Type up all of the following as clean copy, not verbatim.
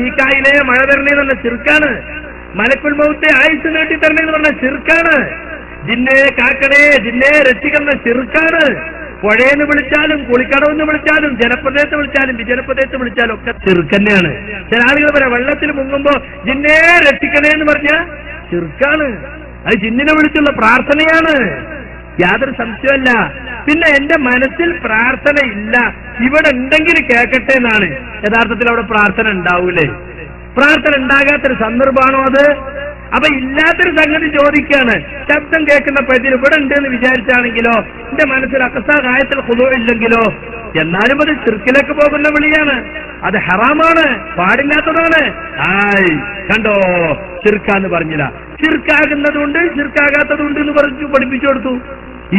മീകായിലെ മഴ തരണേന്ന് പറഞ്ഞ ശിർക്കാണ്. മലക്കുൽ മൗത്തെ ആയുസ് നീട്ടി തരണേന്ന് പറഞ്ഞ ശിർക്കാണ്. ജിന്നെ കാക്കണേ, ജിന്നെ രക്ഷിക്കുന്ന ശിർക്കാണ്. പുഴയെന്ന് വിളിച്ചാലും കുളിക്കടവെന്ന് വിളിച്ചാലും ജനപ്രദേശത്ത് വിളിച്ചാലും വിജനപ്രദേശത്ത് വിളിച്ചാലും ഒക്കെ ശിർക്ക് തന്നെയാണ്. ചില ആളുകൾ പറയാം വെള്ളത്തിൽ മുങ്ങുമ്പോ ജിന്നെ രക്ഷിക്കണേ എന്ന് പറഞ്ഞ ശിർക്കാണ്. അത് ജിന്നിനെ വിളിച്ചുള്ള പ്രാർത്ഥനയാണ്, യാതൊരു സംശയമല്ല. പിന്നെ എന്റെ മനസ്സിൽ പ്രാർത്ഥന ഇല്ല, ഇവിടെ ഉണ്ടെങ്കിൽ കേൾക്കട്ടെ എന്നാണ്. യഥാർത്ഥത്തിൽ അവിടെ പ്രാർത്ഥന ഉണ്ടാവൂലേ? പ്രാർത്ഥന ഉണ്ടാകാത്തൊരു സന്ദർഭമാണോ അത്? അപ്പൊ ഇല്ലാത്തൊരു സംഗതി ചോദിക്കാണ്. ശബ്ദം കേൾക്കുന്ന പറ്റിൽ ഇവിടെ ഉണ്ട് എന്ന് വിചാരിച്ചാണെങ്കിലോ, എന്റെ മനസ്സിൽ അക്സാ ഗായത്തിൽ ഖുദൂ ഇല്ലെങ്കിലോ, എന്നാലും അത് ശിർക്കിലേക്ക് പോകുന്ന വിളിയാണ്. അത് ഹറാമാണ്, പാടില്ലാത്തതാണ്. കണ്ടോ, ശിർക്കാന്ന് പറഞ്ഞില്ല. ശിർക്കാകുന്നതുണ്ട് ശിർക്കാകാത്തതുണ്ട് എന്ന് പറഞ്ഞു പഠിപ്പിച്ചു കൊടുത്തു.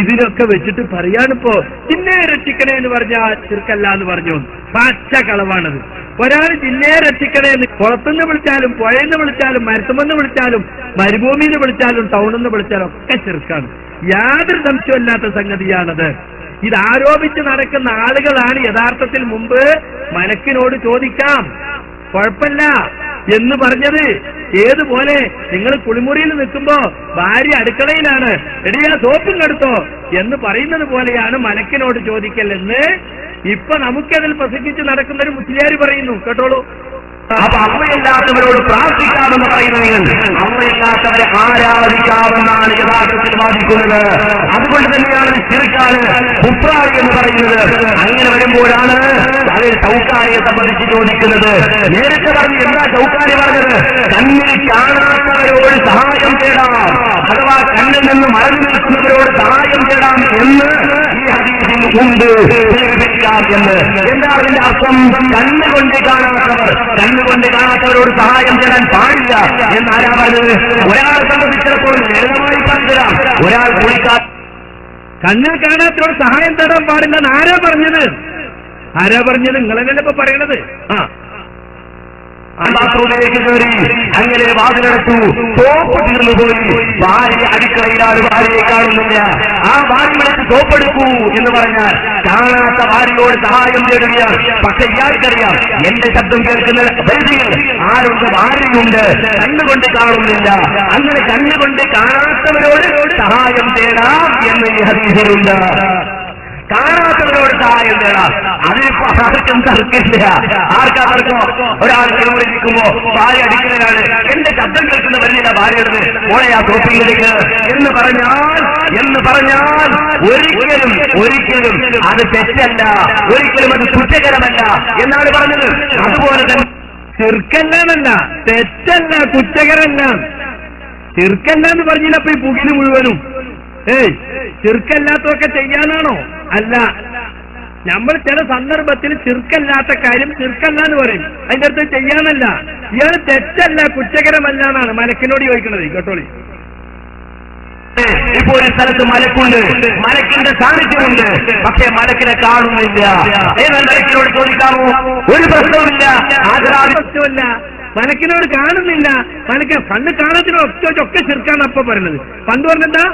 ഇതിനൊക്കെ വെച്ചിട്ട് പറയാണിപ്പോ ജിന്നെ രക്ഷിക്കണേ എന്ന് പറഞ്ഞാൽ ശിർക്കല്ല എന്ന് പറഞ്ഞു. പച്ച കളവാണത്. ഒരാൾ ജിന്നെ രക്ഷിക്കണേ എന്ന് കുളത്തുനിന്ന് വിളിച്ചാലും പുഴയെന്ന് വിളിച്ചാലും മരത്തുമെന്ന് വിളിച്ചാലും മരുഭൂമിന്ന് വിളിച്ചാലും ടൗണിന്ന് വിളിച്ചാലും ഒക്കെ ശിർക്കാണ്. യാതൊരു സംശയമില്ലാത്ത സംഗതിയാണത്. ഇത് ആരോപിച്ച് നടക്കുന്ന ആളുകളാണ് യഥാർത്ഥത്തിൽ മുമ്പ് മലക്കിനോട് ചോദിക്കാം കുഴപ്പമില്ല എന്ന് പറഞ്ഞത്. ഏതുപോലെ നിങ്ങൾ കുളിമുറിയിൽ നിൽക്കുമ്പോ ഭാര്യ അടുക്കളയിലാണ്, എടിയാ സോപ്പും കെടുത്തോ എന്ന് പറയുന്നത് പോലെയാണ് മലക്കിനോട് ചോദിക്കലെന്ന് ഇപ്പൊ നമുക്കതിൽ പ്രസംഗിച്ച് നടക്കുന്ന ഒരു മുസ്ലിയാർ പറയുന്നു. കേട്ടോളൂ. അപ്പൊ അമ്മയില്ലാത്തവരോട് പ്രാർത്ഥിക്കാമെന്ന് പറയുന്നത് അമ്മയില്ലാത്തവരെ ആരാധിക്കാമെന്നാണ് യഥാർത്ഥത്തിൽ വാദിക്കുന്നത്. അതുകൊണ്ട് തന്നെയാണ് ശിർക്കാണ് കുഫ്രാണ് എന്ന് പറയുന്നത്. അങ്ങനെ വരുമ്പോഴാണ് അതിൽ ഷൗക്കാനിയെ സംബന്ധിച്ച് ചോദിക്കുന്നത്. നേരത്തെ പറഞ്ഞു എന്താ ഷൗക്കാനി പറഞ്ഞത്? കണ്ണിൽ കാണാത്തവരോട് സഹായം തേടാം, അഥവാ കണ്ണിൽ നിന്ന് മറഞ്ഞു നിൽക്കുന്നവരോട് സഹായം തേടാം എന്ന് ഈ ഹദീസിൽ ഉണ്ട്, സൂചിപ്പിക്കാം എന്ന്. എന്താ അതിന്റെ അർത്ഥം? കണ്ണുകൊണ്ട് കാണാത്തവരോട് സഹായം തേടാൻ പാടില്ല എന്നാരാ പറഞ്ഞത്? ഒരാളെ സംബന്ധിച്ചിടത്തോളം ലളിതമായി പറഞ്ഞുതരാം. ഒരാൾ കണ്ണിൽ കാണാത്തവരോട് സഹായം തേടാൻ പാടില്ല എന്ന് ആരാ പറഞ്ഞത്? നിങ്ങളെന്നല്ലേ ഇപ്പൊ പറയണത്? ബാത്റൂമിലേക്ക് കയറി അങ്ങനെ വാതിലടച്ചു, സോപ്പ് തീർന്നു പോയി. ഭാര്യ അടുക്കളയിലാണ്, ഭാര്യയെ കാണുന്നില്ല. ആ ഭാര്യ വിളിച്ച് സോപ്പെടുക്കൂ എന്ന് പറഞ്ഞാൽ കാണാത്ത ഭാര്യയോട് സഹായം തേടുകയാണ്. പക്ഷെ ഇയാൾക്കറിയാം എന്റെ ശബ്ദം കേൾക്കുന്ന പരിധിയിൽ ആരുണ്ട്? ഭാര്യയുണ്ട്, കണ്ണുകൊണ്ട് കാണുന്നില്ല. അങ്ങനെ കണ്ണുകൊണ്ട് കാണാത്തവരോട് സഹായം തേടാം എന്ന് ഈ ഹദീസിലുണ്ട്. കാണാത്തവരോട് സഹായം തേടാം. അതിനിപ്പോ ആർക്കും തർക്കില്ല. ആർക്കാ തർക്കം? ഒരാൾ നിൽക്കുമ്പോ ഭാര്യ അടിക്കുന്നതാണ്, എന്റെ ശബ്ദം കേൾക്കുന്ന വരുന്നില്ല ഭാര്യയുടെ മോളെ ആ സോപ്പിലേക്ക് എന്ന് പറഞ്ഞാൽ ഒരിക്കലും അത് തെറ്റല്ല, ഒരിക്കലും അത് കുറ്റകരമല്ല എന്നാണ് പറഞ്ഞത്. അതുപോലെ തന്നെ ശിർക്കല്ല, തെറ്റല്ല, കുറ്റകരമല്ല. ശിർക്കല്ല എന്ന് പറഞ്ഞില്ല അപ്പൊ ഈ പുകില് മുഴുവനും. ശിർക്കല്ലാത്തൊക്കെ ചെയ്യാനാണോ? അല്ല. നമ്മൾ ചില സന്ദർഭത്തിൽ ശിർക്കല്ലാത്ത കാര്യം ശിർക്കല്ല എന്ന് പറയും, അതിന്റെ അടുത്ത് ചെയ്യാനല്ല. ഇയാൾ തെറ്റല്ല, കുറ്റകരമല്ല എന്നാണ് മലക്കിനോട് ചോദിക്കുന്നത്. കേട്ടോളി. ഇപ്പോ ഒരു സ്ഥലത്ത് മലക്കുണ്ട്, മലക്കിന്റെ സാന്നിധ്യമുണ്ട്, പക്ഷേ മലക്കിനെ കാണുന്നില്ല. ഏതാണ്ട് മലക്കിനോട് ചോദിക്കാമോ? ഒരു പ്രശ്നവുമില്ല, പ്രശ്നമില്ല. മലക്കിനോട് കാണുന്നില്ല, മലക്ക് കണ്ണ് കാണത്തിനൊക്കെ ശിർക്കാണ് അപ്പൊ പറയുന്നത്. പണ്ട് പറഞ്ഞെന്താ?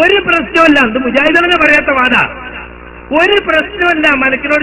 ഒരു പ്രശ്നമില്ല. ഇത് മുജാഹിദ് പറയാത്ത വാദ. ഒരു പ്രശ്നമില്ല മലക്കിനോട്